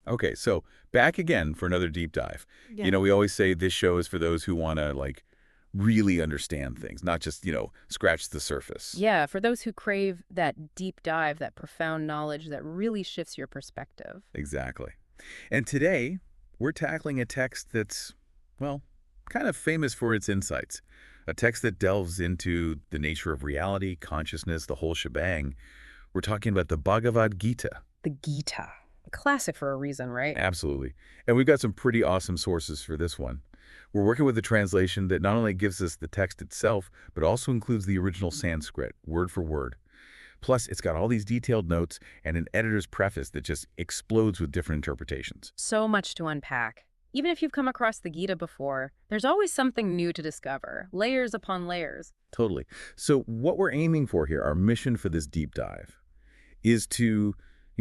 Okay, so back again for another deep dive. Yeah. We always say this show is for those who want to, like, really understand things, not just, scratch the surface. Yeah, for those who crave that deep dive, that profound knowledge that really shifts your perspective. Exactly. And today, we're tackling a text that's, well, kind of famous for its insights. A text that delves into the nature of reality, consciousness, the whole shebang. We're talking about the Bhagavad Gita. The Gita. A classic for a reason, right? Absolutely. And we've got some pretty awesome sources for this one. We're working with a translation that not only gives us the text itself, but also includes the original Sanskrit, word for word. Plus, it's got all these detailed notes and an editor's preface that just explodes with different interpretations. So much to unpack. Even if you've come across the Gita before, there's always something new to discover, layers upon layers. Totally. So what we're aiming for here, our mission for this deep dive, is to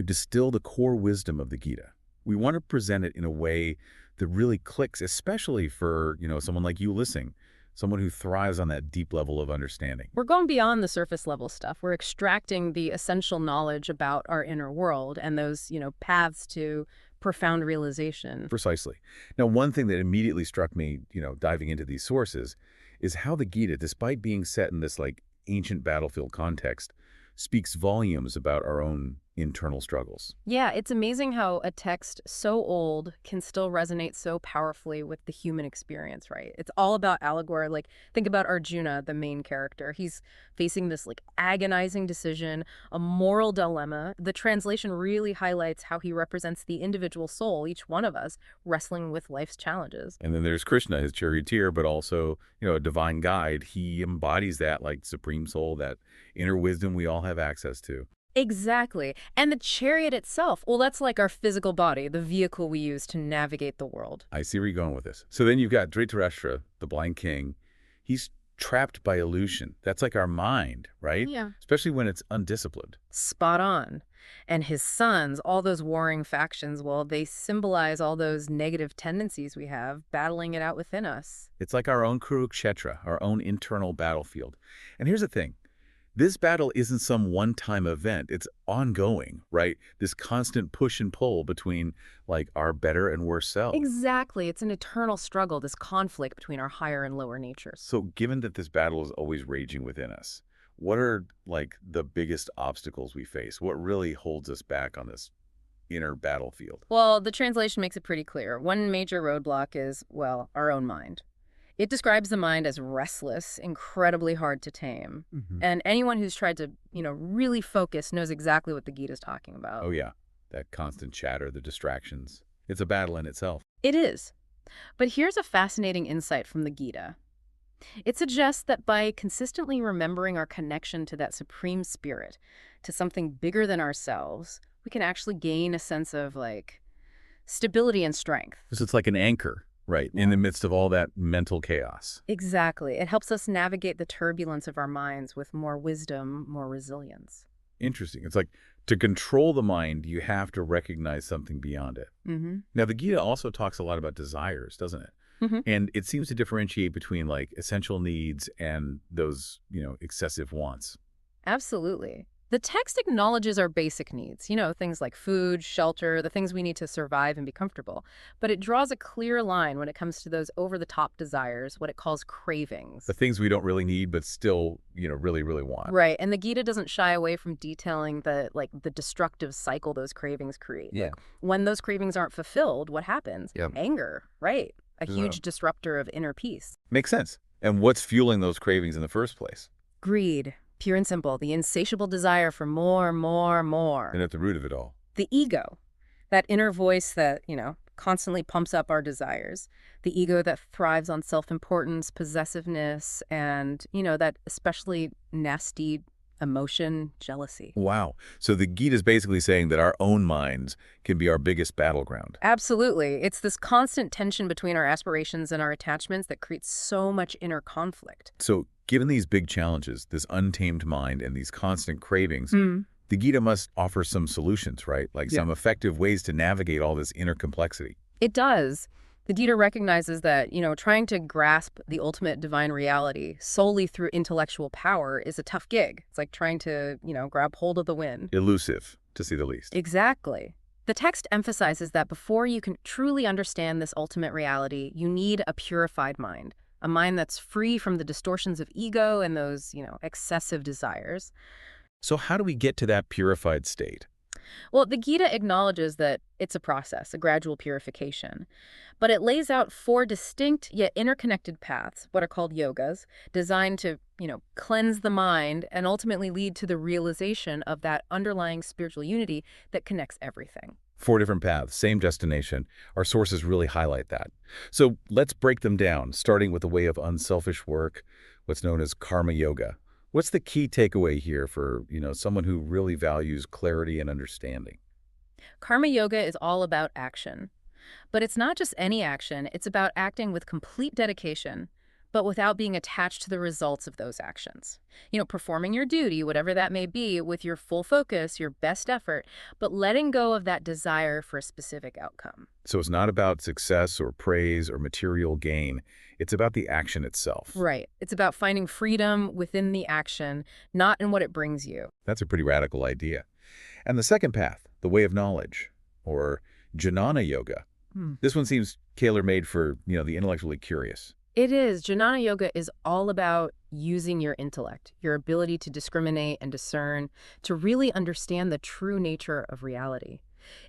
distill the core wisdom of the Gita. We want to present it in a way that really clicks, especially for, someone like you listening, someone who thrives on that deep level of understanding. We're going beyond the surface level stuff. We're extracting the essential knowledge about our inner world and those, paths to profound realization. Precisely. Now, one thing that immediately struck me, diving into these sources, is how the Gita, despite being set in this like ancient battlefield context, speaks volumes about our own internal struggles. Yeah, it's amazing how a text so old can still resonate so powerfully with the human experience, right? It's all about allegory. Like, think about Arjuna, the main character. He's facing this like agonizing decision, a moral dilemma. The translation really highlights how he represents the individual soul, each one of us, wrestling with life's challenges. And then there's Krishna, his charioteer, but also, a divine guide. He embodies that like supreme soul, that inner wisdom we all have access to. Exactly. And the chariot itself, well, that's like our physical body, the vehicle we use to navigate the world. I see where you're going with this. So then you've got Dhritarashtra, the blind king. He's trapped by illusion. That's like our mind, right? Yeah. Especially when it's undisciplined. Spot on. And his sons, all those warring factions, well, they symbolize all those negative tendencies we have battling it out within us. It's like our own Kurukshetra, our own internal battlefield. And here's the thing. This battle isn't some one-time event. It's ongoing, right? This constant push and pull between, like, our better and worse selves. Exactly. It's an eternal struggle, this conflict between our higher and lower natures. So given that this battle is always raging within us, what are, like, the biggest obstacles we face? What really holds us back on this inner battlefield? Well, the translation makes it pretty clear. One major roadblock is, well, our own mind. It describes the mind as restless, incredibly hard to tame. And anyone who's tried to, really focus knows exactly what the Gita is talking about. Oh, yeah. That constant chatter, the distractions. It's a battle in itself. It is. But here's a fascinating insight from the Gita. It suggests that by consistently remembering our connection to that supreme spirit, to something bigger than ourselves, we can actually gain a sense of, like, stability and strength. So it's like an anchor. Right, in the midst of all that mental chaos. Exactly. It helps us navigate the turbulence of our minds with more wisdom, more resilience. Interesting. It's like to control the mind, you have to recognize something beyond it. Now, the Gita also talks a lot about desires, doesn't it? And it seems to differentiate between like essential needs and those, excessive wants. Absolutely. The text acknowledges our basic needs, things like food, shelter, the things we need to survive and be comfortable. But it draws a clear line when it comes to those over-the-top desires, what it calls cravings. The things we don't really need, but still, really, really want. Right. And the Gita doesn't shy away from detailing the destructive cycle those cravings create. Yeah. Like, when those cravings aren't fulfilled, what happens? Yep. Anger, right? A Yeah. huge disruptor of inner peace. Makes sense. And what's fueling those cravings in the first place? Greed. Pure and simple, the insatiable desire for more, more, more. And at the root of it all. The ego, that inner voice that, constantly pumps up our desires. The ego that thrives on self-importance, possessiveness, and, that especially nasty emotion, jealousy. Wow. So the Gita is basically saying that our own minds can be our biggest battleground. Absolutely. It's this constant tension between our aspirations and our attachments that creates so much inner conflict. So given these big challenges, this untamed mind and these constant cravings, the Gita must offer some solutions, right? Like some effective ways to navigate all this inner complexity. It does. The Gita recognizes that, trying to grasp the ultimate divine reality solely through intellectual power is a tough gig. It's like trying to, grab hold of the wind. Elusive, to say the least. Exactly. The text emphasizes that before you can truly understand this ultimate reality, you need a purified mind, a mind that's free from the distortions of ego and those, excessive desires. So how do we get to that purified state? Well, the Gita acknowledges that it's a process, a gradual purification, but it lays out four distinct yet interconnected paths, what are called yogas, designed to, cleanse the mind and ultimately lead to the realization of that underlying spiritual unity that connects everything. Four different paths, same destination. Our sources really highlight that. So let's break them down, starting with the way of unselfish work, what's known as karma yoga. What's the key takeaway here for, someone who really values clarity and understanding? Karma yoga is all about action. But it's not just any action, it's about acting with complete dedication, but without being attached to the results of those actions. Performing your duty, whatever that may be, with your full focus, your best effort, but letting go of that desire for a specific outcome. So it's not about success or praise or material gain. It's about the action itself. Right. It's about finding freedom within the action, not in what it brings you. That's a pretty radical idea. And the second path, the way of knowledge, or jnana yoga. This one seems tailor-made for, the intellectually curious. It is. Jnana yoga is all about using your intellect, your ability to discriminate and discern, to really understand the true nature of reality.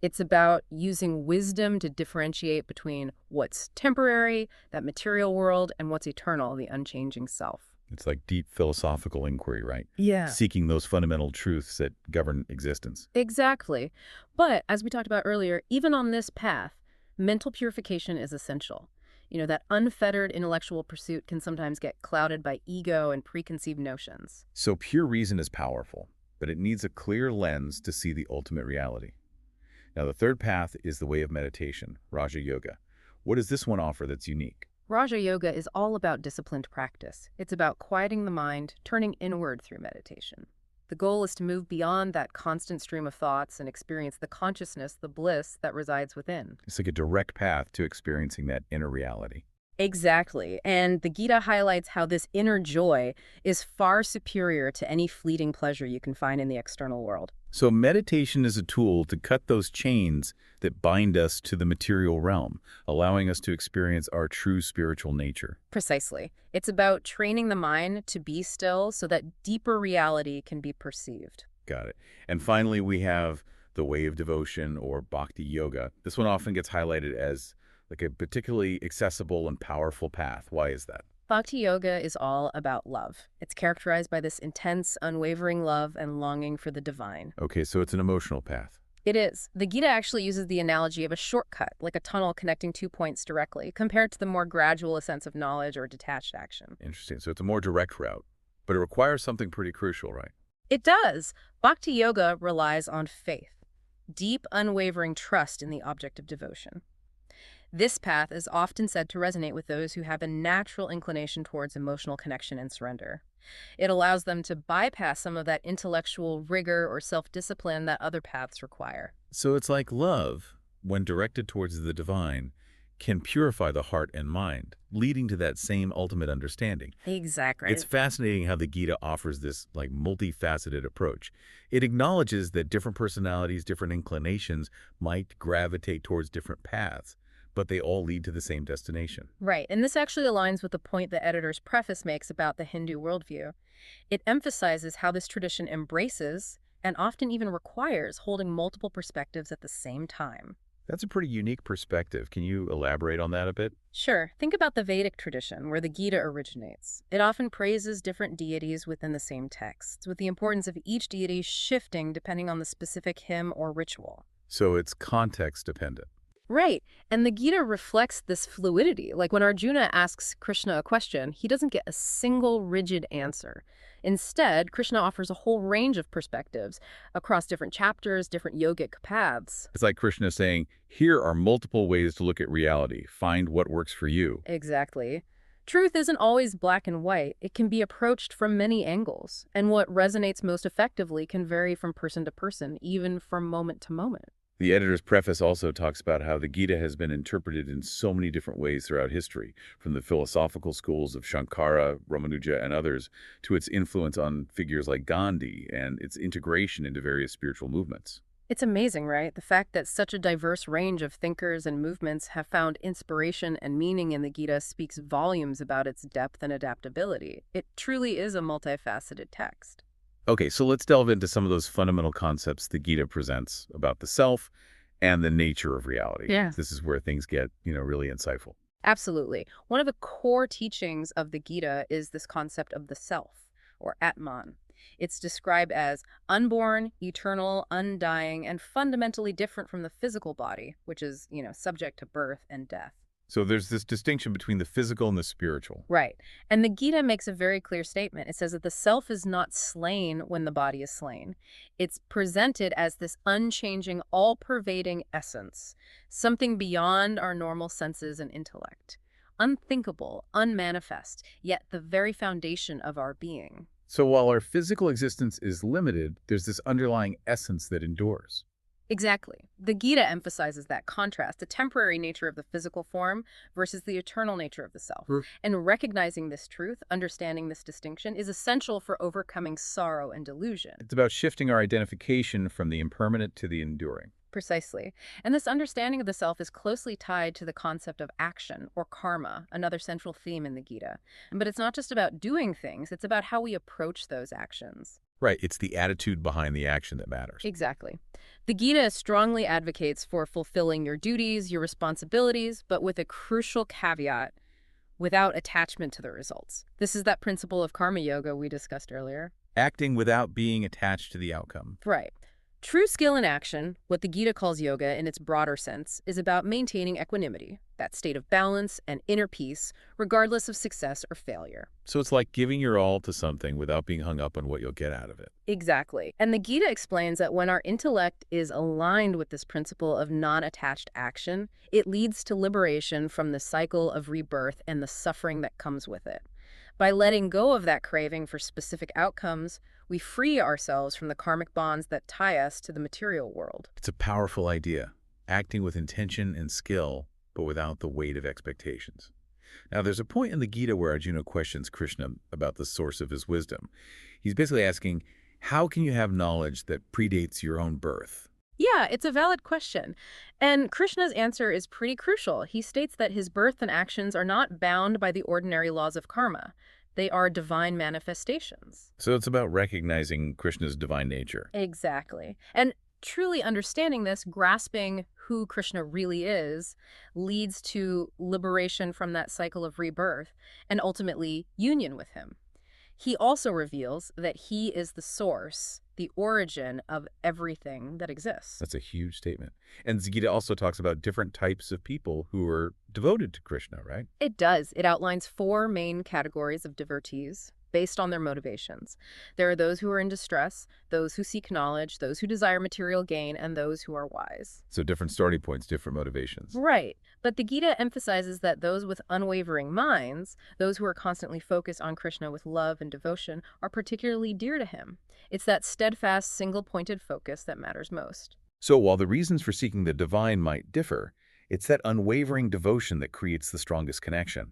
It's about using wisdom to differentiate between what's temporary, that material world, and what's eternal, the unchanging self. It's like deep philosophical inquiry, right? Yeah. Seeking those fundamental truths that govern existence. Exactly. But as we talked about earlier, even on this path, mental purification is essential. That unfettered intellectual pursuit can sometimes get clouded by ego and preconceived notions. So pure reason is powerful, but it needs a clear lens to see the ultimate reality. Now, the third path is the way of meditation, Raja Yoga. What does this one offer that's unique? Raja Yoga is all about disciplined practice. It's about quieting the mind, turning inward through meditation. The goal is to move beyond that constant stream of thoughts and experience the consciousness, the bliss that resides within. It's like a direct path to experiencing that inner reality. Exactly. And the Gita highlights how this inner joy is far superior to any fleeting pleasure you can find in the external world. So meditation is a tool to cut those chains that bind us to the material realm, allowing us to experience our true spiritual nature. Precisely. It's about training the mind to be still so that deeper reality can be perceived. Got it. And finally, we have the way of devotion, or bhakti yoga. This one often gets highlighted as like a particularly accessible and powerful path. Why is that? Bhakti yoga is all about love. It's characterized by this intense, unwavering love and longing for the divine. Okay, so it's an emotional path. It is. The Gita actually uses the analogy of a shortcut, like a tunnel connecting 2 points directly, compared to the more gradual ascents of knowledge or detached action. Interesting. So it's a more direct route, but it requires something pretty crucial, right? It does. Bhakti yoga relies on faith, deep, unwavering trust in the object of devotion. This path is often said to resonate with those who have a natural inclination towards emotional connection and surrender. It allows them to bypass some of that intellectual rigor or self-discipline that other paths require. So it's like love, when directed towards the divine, can purify the heart and mind, leading to that same ultimate understanding. Exactly. It's fascinating how the Gita offers this multifaceted approach. It acknowledges that different personalities, different inclinations might gravitate towards different paths, but they all lead to the same destination. Right, and this actually aligns with the point the editor's preface makes about the Hindu worldview. It emphasizes how this tradition embraces, and often even requires, holding multiple perspectives at the same time. That's a pretty unique perspective. Can you elaborate on that a bit? Sure, think about the Vedic tradition, where the Gita originates. It often praises different deities within the same texts, with the importance of each deity shifting depending on the specific hymn or ritual. So it's context dependent. Right. And the Gita reflects this fluidity. Like when Arjuna asks Krishna a question, he doesn't get a single rigid answer. Instead, Krishna offers a whole range of perspectives across different chapters, different yogic paths. It's like Krishna saying, here are multiple ways to look at reality. Find what works for you. Exactly. Truth isn't always black and white. It can be approached from many angles. And what resonates most effectively can vary from person to person, even from moment to moment. The editor's preface also talks about how the Gita has been interpreted in so many different ways throughout history, from the philosophical schools of Shankara, Ramanuja, and others, to its influence on figures like Gandhi and its integration into various spiritual movements. It's amazing, right? The fact that such a diverse range of thinkers and movements have found inspiration and meaning in the Gita speaks volumes about its depth and adaptability. It truly is a multifaceted text. Okay, so let's delve into some of those fundamental concepts the Gita presents about the self and the nature of reality. Yeah. This is where things get, really insightful. Absolutely. One of the core teachings of the Gita is this concept of the self, or Atman. It's described as unborn, eternal, undying, and fundamentally different from the physical body, which is, subject to birth and death. So there's this distinction between the physical and the spiritual. Right. And the Gita makes a very clear statement. It says that the self is not slain when the body is slain. It's presented as this unchanging, all-pervading essence, something beyond our normal senses and intellect. Unthinkable, unmanifest, yet the very foundation of our being. So while our physical existence is limited, there's this underlying essence that endures. Exactly. The Gita emphasizes that contrast, the temporary nature of the physical form versus the eternal nature of the self. And recognizing this truth, understanding this distinction, is essential for overcoming sorrow and delusion. It's about shifting our identification from the impermanent to the enduring. Precisely. And this understanding of the self is closely tied to the concept of action, or karma, another central theme in the Gita. But it's not just about doing things, it's about how we approach those actions. Right, it's the attitude behind the action that matters. Exactly. The Gita strongly advocates for fulfilling your duties, your responsibilities, but with a crucial caveat, without attachment to the results. This is that principle of karma yoga we discussed earlier. Acting without being attached to the outcome. Right. True skill in action, what the Gita calls yoga in its broader sense, is about maintaining equanimity, that state of balance and inner peace, regardless of success or failure. So it's like giving your all to something without being hung up on what you'll get out of it. Exactly. And the Gita explains that when our intellect is aligned with this principle of non-attached action, it leads to liberation from the cycle of rebirth and the suffering that comes with it. By letting go of that craving for specific outcomes, we free ourselves from the karmic bonds that tie us to the material world. It's a powerful idea, acting with intention and skill, but without the weight of expectations. Now, there's a point in the Gita where Arjuna questions Krishna about the source of his wisdom. He's basically asking, how can you have knowledge that predates your own birth? Yeah, it's a valid question. And Krishna's answer is pretty crucial. He states that his birth and actions are not bound by the ordinary laws of karma. They are divine manifestations. So it's about recognizing Krishna's divine nature. Exactly. And truly understanding this, grasping who Krishna really is, leads to liberation from that cycle of rebirth and ultimately union with him. He also reveals that he is the source, the origin of everything that exists. That's a huge statement. And the Gita also talks about different types of people who are devoted to Krishna, right? It does. It outlines 4 main categories of devotees based on their motivations. There are those who are in distress, those who seek knowledge, those who desire material gain, and those who are wise. So different starting points, different motivations. Right. But the Gita emphasizes that those with unwavering minds, those who are constantly focused on Krishna with love and devotion, are particularly dear to him. It's that steadfast, single-pointed focus that matters most. So while the reasons for seeking the divine might differ, it's that unwavering devotion that creates the strongest connection.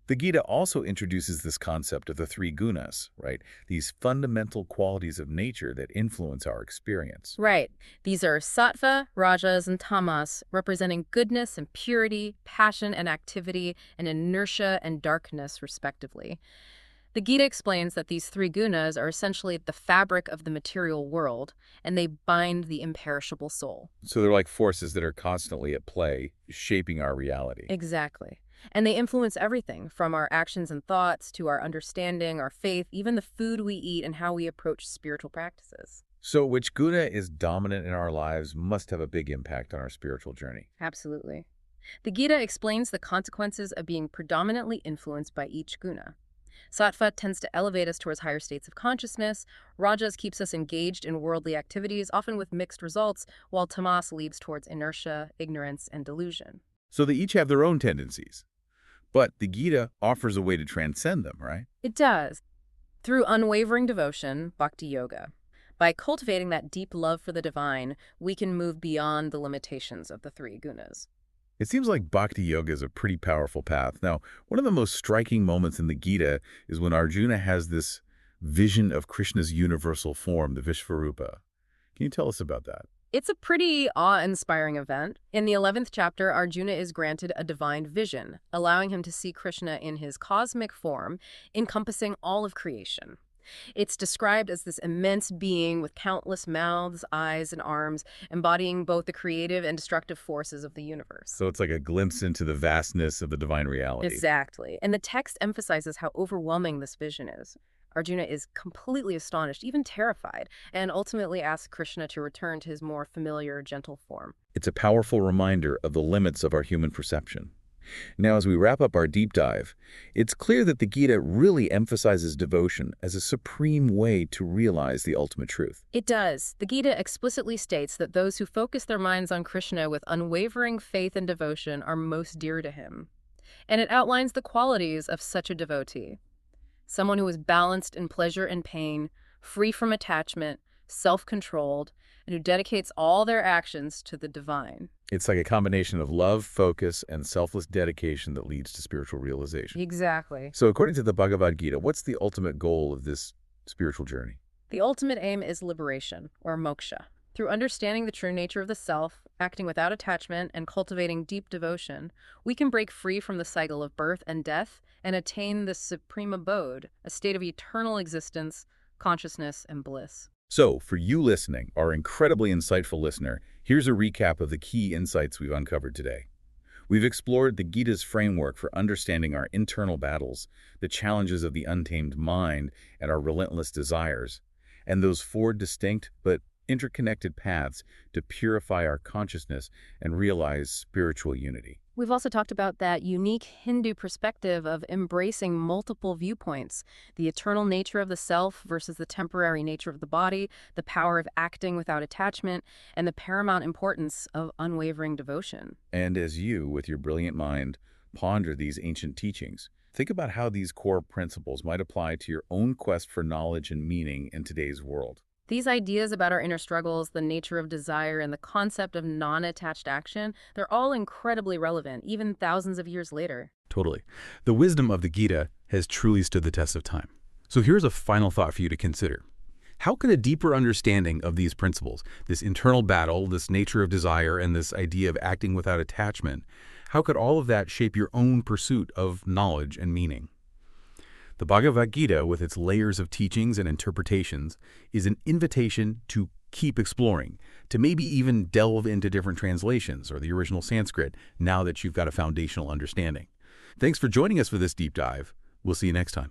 The Gita also introduces this concept of the 3 gunas, right? These fundamental qualities of nature that influence our experience. Right. These are sattva, rajas, and tamas, representing goodness and purity, passion and activity, and inertia and darkness, respectively. The Gita explains that these 3 gunas are essentially the fabric of the material world, and they bind the imperishable soul. So they're like forces that are constantly at play, shaping our reality. Exactly. And they influence everything from our actions and thoughts to our understanding, our faith, even the food we eat and how we approach spiritual practices. So which guna is dominant in our lives must have a big impact on our spiritual journey. Absolutely. The Gita explains the consequences of being predominantly influenced by each guna. Sattva tends to elevate us towards higher states of consciousness. Rajas keeps us engaged in worldly activities, often with mixed results, while tamas leads towards inertia, ignorance, and delusion. So they each have their own tendencies. But the Gita offers a way to transcend them, right? It does. Through unwavering devotion, bhakti yoga. By cultivating that deep love for the divine, we can move beyond the limitations of the 3 gunas. It seems like bhakti yoga is a pretty powerful path. Now, one of the most striking moments in the Gita is when Arjuna has this vision of Krishna's universal form, the Vishvarupa. Can you tell us about that? It's a pretty awe-inspiring event. In the 11th chapter, Arjuna is granted a divine vision, allowing him to see Krishna in his cosmic form, encompassing all of creation. It's described as this immense being with countless mouths, eyes, and arms, embodying both the creative and destructive forces of the universe. So it's like a glimpse into the vastness of the divine reality. Exactly. And the text emphasizes how overwhelming this vision is. Arjuna is completely astonished, even terrified, and ultimately asks Krishna to return to his more familiar, gentle form. It's a powerful reminder of the limits of our human perception. Now, as we wrap up our deep dive, it's clear that the Gita really emphasizes devotion as a supreme way to realize the ultimate truth. It does. The Gita explicitly states that those who focus their minds on Krishna with unwavering faith and devotion are most dear to him. And it outlines the qualities of such a devotee. Someone who is balanced in pleasure and pain, free from attachment, self-controlled, and who dedicates all their actions to the divine. It's like a combination of love, focus, and selfless dedication that leads to spiritual realization. Exactly. So according to the Bhagavad Gita, what's the ultimate goal of this spiritual journey? The ultimate aim is liberation, or moksha. Through understanding the true nature of the self, acting without attachment, and cultivating deep devotion, we can break free from the cycle of birth and death and attain the supreme abode, a state of eternal existence, consciousness, and bliss. So, for you listening, our incredibly insightful listener, here's a recap of the key insights we've uncovered today. We've explored the Gita's framework for understanding our internal battles, the challenges of the untamed mind, and our relentless desires, and those four distinct but interconnected paths to purify our consciousness and realize spiritual unity. We've also talked about that unique Hindu perspective of embracing multiple viewpoints, the eternal nature of the self versus the temporary nature of the body, the power of acting without attachment, and the paramount importance of unwavering devotion. And as you, with your brilliant mind, ponder these ancient teachings, think about how these core principles might apply to your own quest for knowledge and meaning in today's world. These ideas about our inner struggles, the nature of desire, and the concept of non-attached action, they're all incredibly relevant, even thousands of years later. Totally. The wisdom of the Gita has truly stood the test of time. So here's a final thought for you to consider. How could a deeper understanding of these principles, this internal battle, this nature of desire, and this idea of acting without attachment, how could all of that shape your own pursuit of knowledge and meaning? The Bhagavad Gita, with its layers of teachings and interpretations, is an invitation to keep exploring, to maybe even delve into different translations or the original Sanskrit now that you've got a foundational understanding. Thanks for joining us for this deep dive. We'll see you next time.